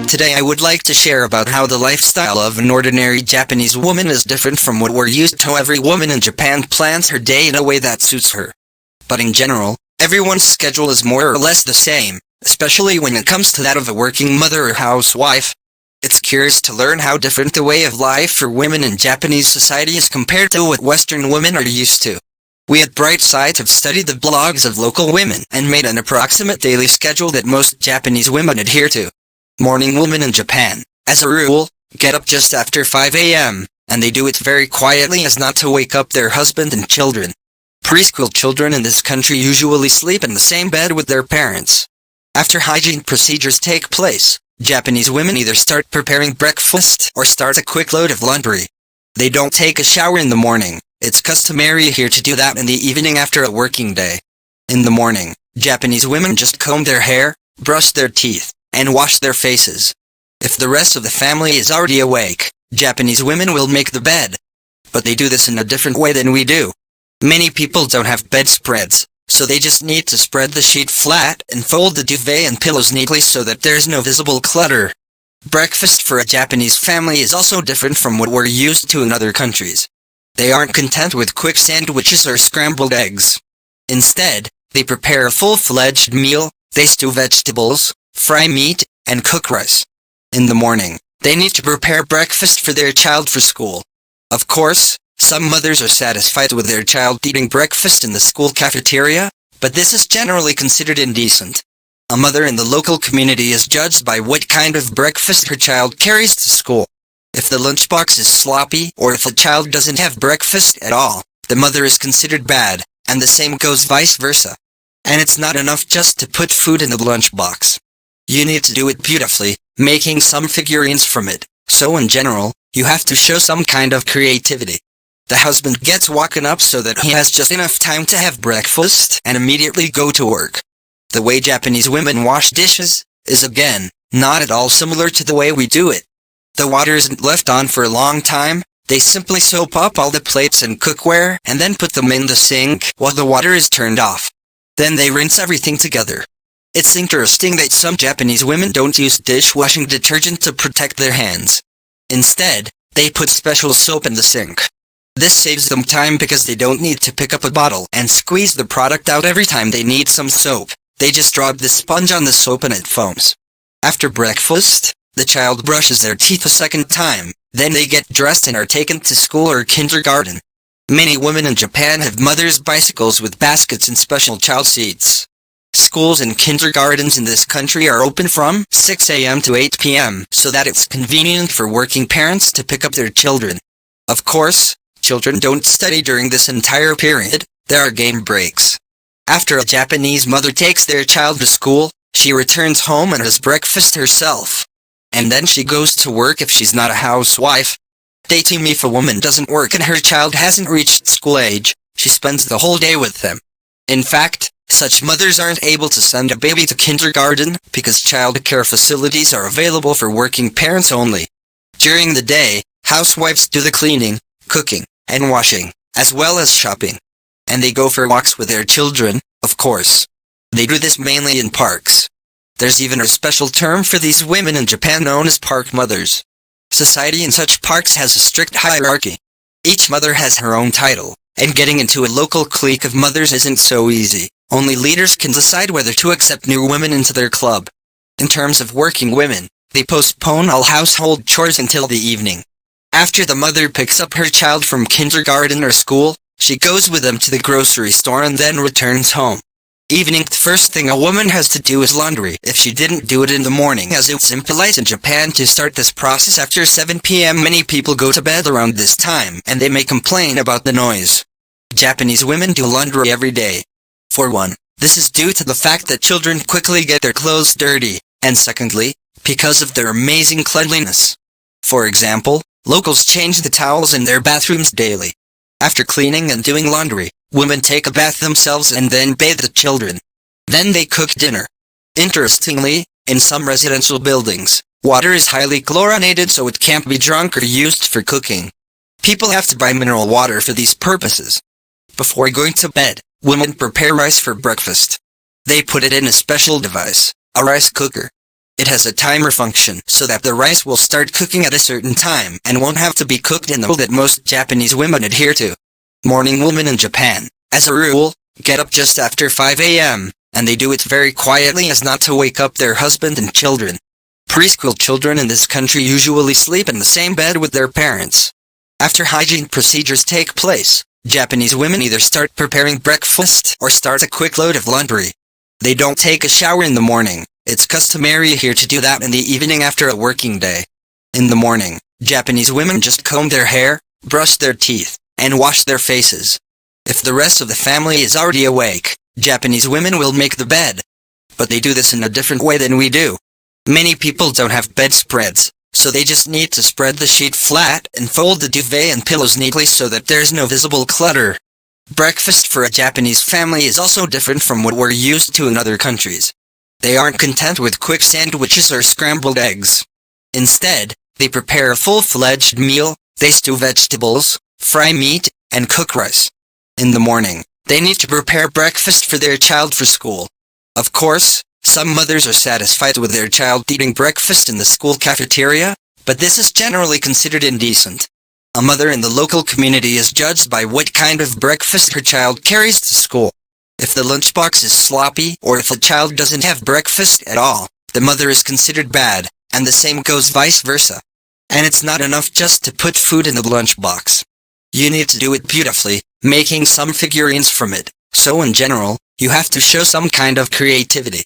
Today I would like to share about how the lifestyle of an ordinary Japanese woman is different from what we're used to. Every woman in Japan plans her day in a way that suits her. But in general, everyone's schedule is more or less the same, especially when it comes to that of a working mother or housewife. It's curious to learn how different the way of life for women in Japanese society is compared to what Western women are used to. We at Brightside have studied the blogs of local women and made an approximate daily schedule that most Japanese women adhere to. Morning women in Japan, as a rule, get up just after 5 a.m., and they do it very quietly as not to wake up their husband and children. Preschool children in this country usually sleep in the same bed with their parents. After hygiene procedures take place, Japanese women either start preparing breakfast or start a quick load of laundry. They don't take a shower in the morning. It's customary here to do that in the evening after a working day. In the morning, Japanese women just comb their hair, brush their teeth, and wash their faces. If the rest of the family is already awake, Japanese women will make the bed. But they do this in a different way than we do. Many people don't have bedspreads, so they just need to spread the sheet flat and fold the duvet and pillows neatly so that there's no visible clutter. Breakfast for a Japanese family is also different from what we're used to in other countries. They aren't content with quick sandwiches or scrambled eggs. Instead, they prepare a full-fledged meal. They stew vegetables, fry meat, and cook rice. In the morning, they need to prepare breakfast for their child for school. Of course, some mothers are satisfied with their child eating breakfast in the school cafeteria, but this is generally considered indecent. A mother in the local community is judged by what kind of breakfast her child carries to school. If the lunchbox is sloppy, or if a child doesn't have breakfast at all, the mother is considered bad, and the same goes vice versa. And it's not enough just to put food in the lunchbox. You need to do it beautifully, making some figurines from it. So in general, you have to show some kind of creativity. The husband gets woken up so that he has just enough time to have breakfast and immediately go to work. The way Japanese women wash dishes is again not at all similar to the way we do it. The water isn't left on for a long time. They simply soap up all the plates and cookware and then put them in the sink while the water is turned off. Then they rinse everything together. It's interesting that some Japanese women don't use dishwashing detergent to protect their hands. Instead, they put special soap in the sink. This saves them time because they don't need to pick up a bottle and squeeze the product out every time they need some soap. They just drop the sponge on the soap and it foams. After breakfast, the child brushes their teeth a second time. Then they get dressed and are taken to school or kindergarten. Many women in Japan have mothers' bicycles with baskets and special child seats. Schools and kindergartens in this country are open from 6 a.m. to 8 p.m. so that it's convenient for working parents to pick up their children. Of course, children don't study during this entire period. There are game breaks. After a Japanese mother takes their child to school, she returns home and has breakfast herself. And then she goes to work if she's not a housewife. Dating if a woman doesn't work and her child hasn't reached school age, she spends the whole day with them. In fact, such mothers aren't able to send a baby to kindergarten because child care facilities are available for working parents only. During the day, housewives do the cleaning, cooking, and washing, as well as shopping. And they go for walks with their children, of course. They do this mainly in parks. There's even a special term for these women in Japan known as park mothers. Society in such parks has a strict hierarchy. Each mother has her own title, and getting into a local clique of mothers isn't so easy. Only leaders can decide whether to accept new women into their club. In terms of working women, they postpone all household chores until the evening. After the mother picks up her child from kindergarten or school, she goes with them to the grocery store and then returns home. Evening, the first thing a woman has to do is laundry if she didn't do it in the morning, as it's impolite in Japan to start this process after 7 p.m. Many people go to bed around this time, and they may complain about the noise. Japanese women do laundry every day. For one, this is due to the fact that children quickly get their clothes dirty, and secondly, because of their amazing cleanliness. For example, locals change the towels in their bathrooms daily. After cleaning and doing laundry, women take a bath themselves and then bathe the children. Then they cook dinner. Interestingly, in some residential buildings, water is highly chlorinated so it can't be drunk or used for cooking. People have to buy mineral water for these purposes. Before going to bed, women prepare rice for breakfast. They put it in a special device, a rice cooker. It has a timer function so that the rice will start cooking at a certain time and won't have to be cooked in the rule that most Japanese women adhere to. Morning women in Japan, as a rule, get up just after 5 a.m., and they do it very quietly as not to wake up their husband and children. Preschool children in this country usually sleep in the same bed with their parents. After hygiene procedures take place, Japanese women either start preparing breakfast or start a quick load of laundry. They don't take a shower in the morning. It's customary here to do that in the evening after a working day. In the morning, Japanese women just comb their hair, brush their teeth, and wash their faces. If the rest of the family is already awake, Japanese women will make the bed. But they do this in a different way than we do. Many people don't have bedspreads, so they just need to spread the sheet flat and fold the duvet and pillows neatly so that there's no visible clutter. Breakfast for a Japanese family is also different from what we're used to in other countries. They aren't content with quick sandwiches or scrambled eggs. Instead, they prepare a full-fledged meal. They stew vegetables, fry meat, and cook rice. In the morning, they need to prepare breakfast for their child for school. Of course, some mothers are satisfied with their child eating breakfast in the school cafeteria, but this is generally considered indecent. A mother in the local community is judged by what kind of breakfast her child carries to school. If the lunchbox is sloppy, or if the child doesn't have breakfast at all, the mother is considered bad, and the same goes vice versa. And it's not enough just to put food in the lunchbox. You need to do it beautifully, making some figurines from it, so in general, you have to show some kind of creativity.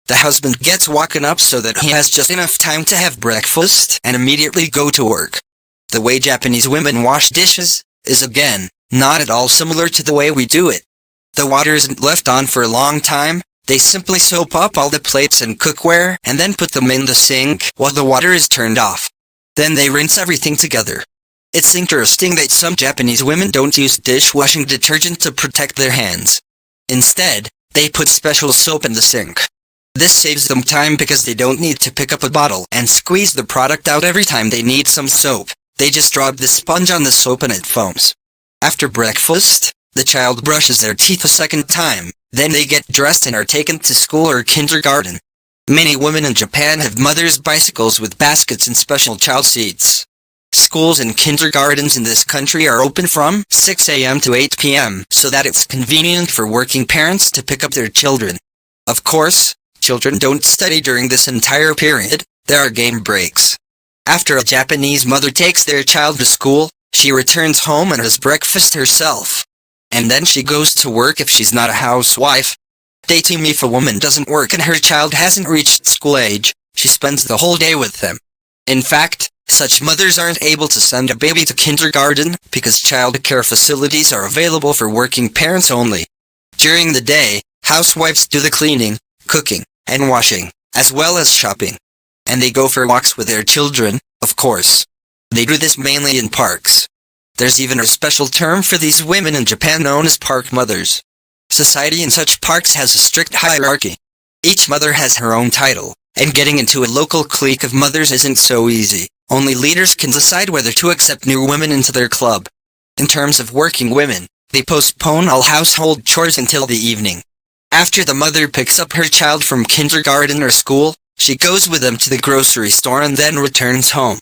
The husband gets woken up so that he has just enough time to have breakfast and immediately go to work. The way Japanese women wash dishes is again, not at all similar to the way we do it. The water isn't left on for a long time. They simply soap up all the plates and cookware and then put them in the sink while the water is turned off. Then they rinse everything together. It's interesting that some Japanese women don't use dishwashing detergent to protect their hands. Instead, they put special soap in the sink. This saves them time because they don't need to pick up a bottle and squeeze the product out every time they need some soap. They just drop the sponge on the soap and it foams. After breakfast, the child brushes their teeth a second time, then they get dressed and are taken to school or kindergarten. Many women in Japan have mothers' bicycles with baskets and special child seats. Schools and kindergartens in this country are open from 6 a.m. to 8 p.m. so that it's convenient for working parents to pick up their children. Of course, children don't study during this entire period. There are game breaks. After a Japanese mother takes their child to school, she returns home and has breakfast herself. And then she goes to work if she's not a housewife. Dating if a woman doesn't work and her child hasn't reached school age, she spends the whole day with them. In fact, such mothers aren't able to send a baby to kindergarten because child care facilities are available for working parents only. During the day, housewives do the cleaning, cooking, and washing, as well as shopping. And they go for walks with their children, of course. They do this mainly in parks. There's even a special term for these women in Japan known as park mothers. Society in such parks has a strict hierarchy. Each mother has her own title, and getting into a local clique of mothers isn't so easy. Only leaders can decide whether to accept new women into their club. In terms of working women, they postpone all household chores until the evening. After the mother picks up her child from kindergarten or school, she goes with them to the grocery store and then returns home.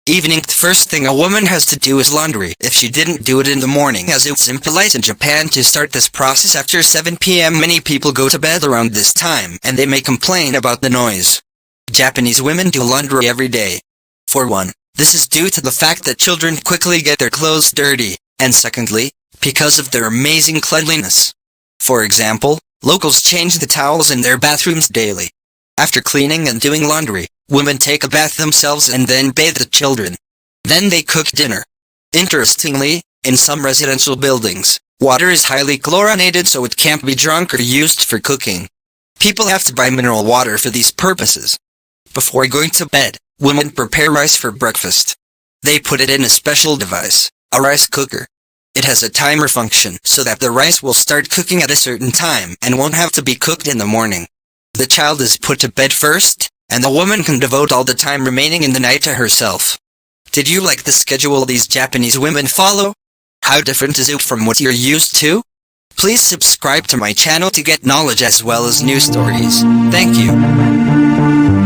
Evening, the first thing a woman has to do is laundry if she didn't do it in the morning, as it's impolite in Japan to start this process after 7 p.m. Many people go to bed around this time and they may complain about the noise. Japanese women do laundry every day. For one, this is due to the fact that children quickly get their clothes dirty, and secondly, because of their amazing cleanliness. For example, locals change the towels in their bathrooms daily. After cleaning and doing laundry, women take a bath themselves and then bathe the children. Then they cook dinner. Interestingly, in some residential buildings, water is highly chlorinated so it can't be drunk or used for cooking. People have to buy mineral water for these purposes. Before going to bed, women prepare rice for breakfast. They put it in a special device, a rice cooker. It has a timer function so that the rice will start cooking at a certain time and won't have to be cooked in the morning. The child is put to bed first, and the woman can devote all the time remaining in the night to herself. Did you like the schedule these Japanese women follow? How different is it from what you're used to? Please subscribe to my channel to get knowledge as well as new stories. Thank you.